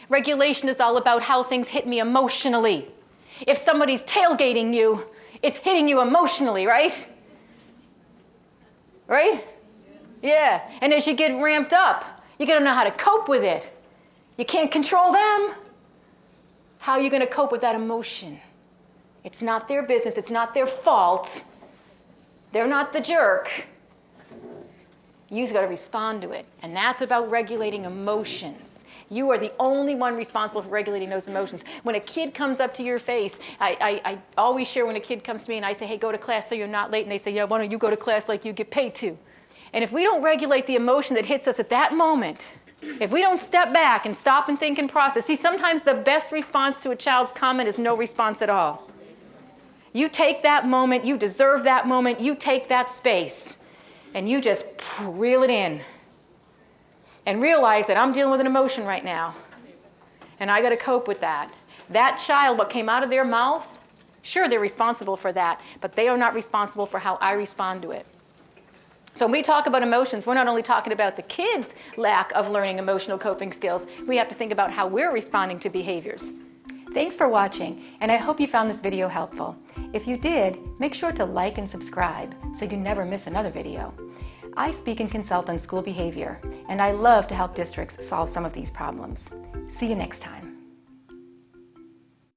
Regulation is all about how things hit me emotionally. If somebody's tailgating you, it's hitting you emotionally, right? Right? Yeah. And as you get ramped up, you got to know how to cope with it. You can't control them. How are you going to cope with that emotion? It's not their business. It's not their fault. They're not the jerk. You've got to respond to it. And that's about regulating emotions. You are the only one responsible for regulating those emotions. When a kid comes up to your face, I always share when a kid comes to me and I say, hey, go to class so you're not late. And they say, yeah, why don't you go to class like you get paid to? And if we don't regulate the emotion that hits us at that moment, if we don't step back and stop and think and process, see, sometimes the best response to a child's comment is no response at all. You take that moment, you deserve that moment, you take that space, and you just reel it in. And realize that I'm dealing with an emotion right now. And I got to cope with that. That child, what came out of their mouth, sure, they're responsible for that, but they are not responsible for how I respond to it. So when we talk about emotions, we're not only talking about the kids' lack of learning emotional coping skills, we have to think about how we're responding to behaviors. Thanks for watching, and I hope you found this video helpful. If you did, make sure to like and subscribe so you never miss another video. I speak and consult on school behavior, and I love to help districts solve some of these problems. See you next time.